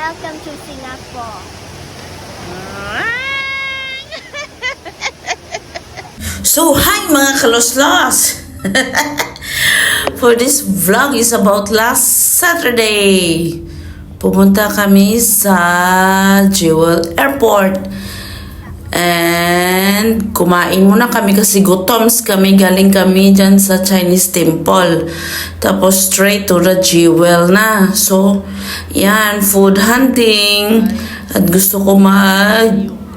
Welcome to Singapore. So, hi mga kaloslos! For this vlog is about last Saturday. Pumunta kami sa Jewel Airport. And kumain muna kami kasi gutoms kami. Galing kami dyan sa Chinese temple. Tapos straight to the Jewel na. So, yan, food hunting. At gusto ko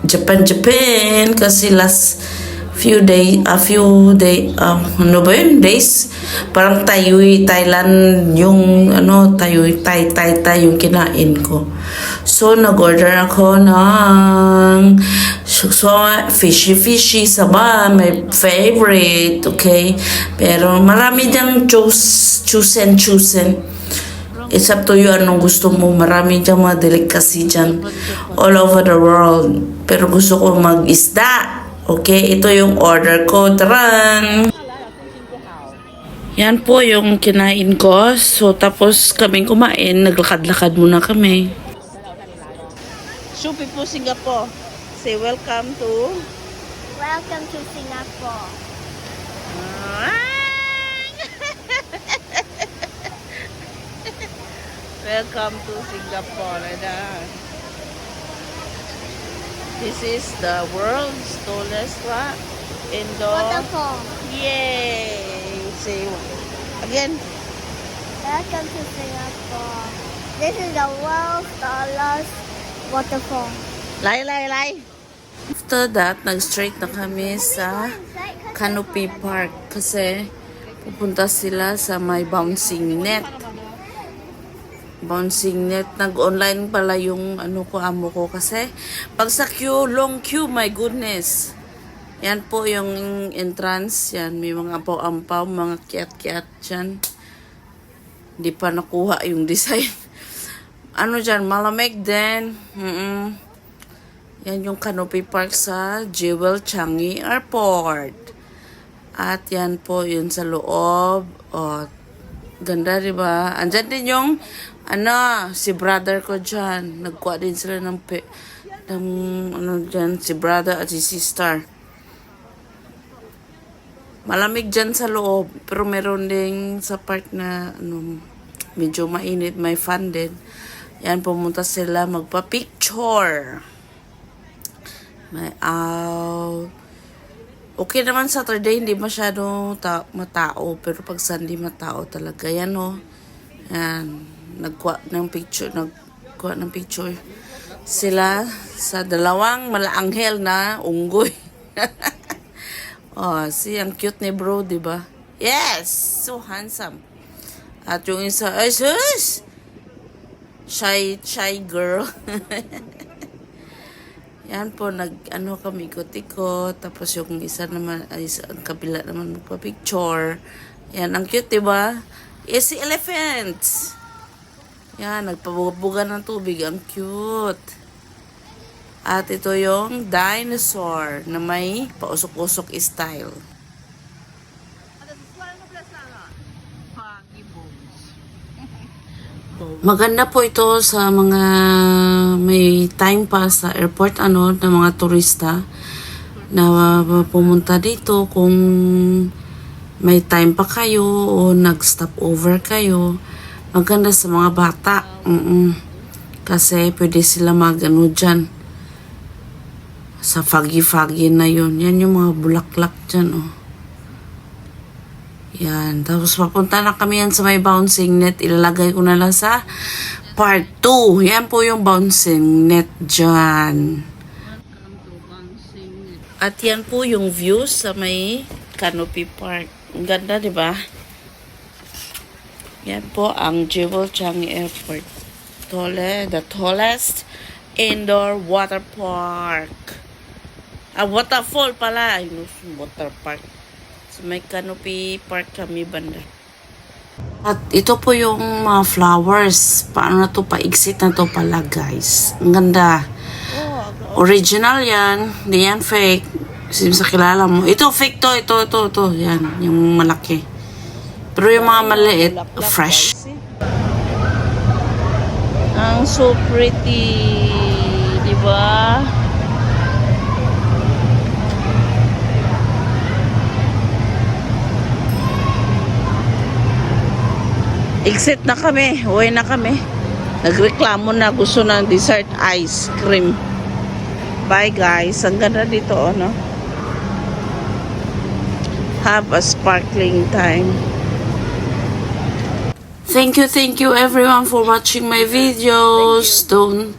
Japan kasi last ano ba yun? Days. Parang Thailand yung, Thai yung kinain ko. So, nag-order ako ng fishy saba, my favorite, okay? Pero marami diyang choose. It's up to you anong gusto mo. Marami diyang mga delicacy dyan all over the world. Pero gusto ko mag-isda. Okay, ito yung order ko. Taran! Yan po yung kinain ko. So, tapos kaming kumain, naglakad-lakad muna kami. Shopee po, Singapore. Say welcome to... Welcome to Singapore. Welcome to Singapore. This is the world's tallest indoor. Waterfall. Yay! Say again. Welcome to Singapore. This is the world's tallest waterfall. Lay. After that, nag-straight na kami sa Canopy Park kasi pupunta sila sa may bouncing net. Nag-online pala yung amo ko kasi pag sa long queue, my goodness. Yan po yung entrance. Yan, may mga ampaw-ampaw, mga kiat-kiat dyan. Hindi pa nakuha yung design. Dyan, malamig din. Yan yung Canopy Park sa Jewel Changi Airport. At yan po yun sa loob. Oh, ganda, diba? Andyan din yung si brother ko dyan. Nagkuha din sila ng dyan, si brother at si sister. Malamig dyan sa loob. Pero meron din sa part na, medyo mainit, may fan din. Yan, pumunta sila magpa-picture. May out. Okay naman Saturday, hindi masyado matao. Pero pag Sunday, matao talaga. Yan, Yan. Nagkuha ng picture sila sa dalawang malaanghel na unggoy. Oh, ang cute ni bro, diba? Yes! So handsome. At yung isa, ay sus! Shy girl. Yan po, kami ikot-ikot. Tapos yung isa naman, ang kabila naman magpa-picture. Yan, ang cute, diba? Si elephants. Yan, nagpabuga ng tubig. Ang cute. At ito yung dinosaur na may pausok-usok style. Maganda po ito sa mga may time pass sa airport, na mga turista na pumunta dito kung may time pa kayo o nag-stop over kayo. Maganda sa mga bata. Kasi pwede sila dyan. Sa foggy na yun. Yan yung mga bulaklak dyan, Yan. Tapos papunta na kami yan sa may bouncing net. Ilalagay ko na lang sa part 2. Yan po yung bouncing net dyan. At yan po yung view sa may Canopy Park. Ang ganda, di ba? Yan po ang Jewel Changi Airport. The tallest indoor water park. Waterfall pala. Water park. So, may Canopy Park kami banda. At ito po yung mga flowers. Paano na to? Paigsit na to pala, guys. Ang ganda. Original yan. Hindi yan fake. Sa kilala mo. Ito fake to. Ito. Yan. Yung malaki. Pero yung mga maliit, fresh. Ang so pretty. Diba? Exit na kami. Uwi na kami. Nagreklamo na gusto ng dessert ice cream. Bye guys. Ang ganda dito, oh, no? Have a sparkling time. Thank you everyone for watching my videos. Don't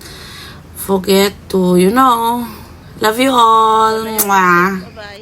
forget to, love you all. Mwah. Bye-bye.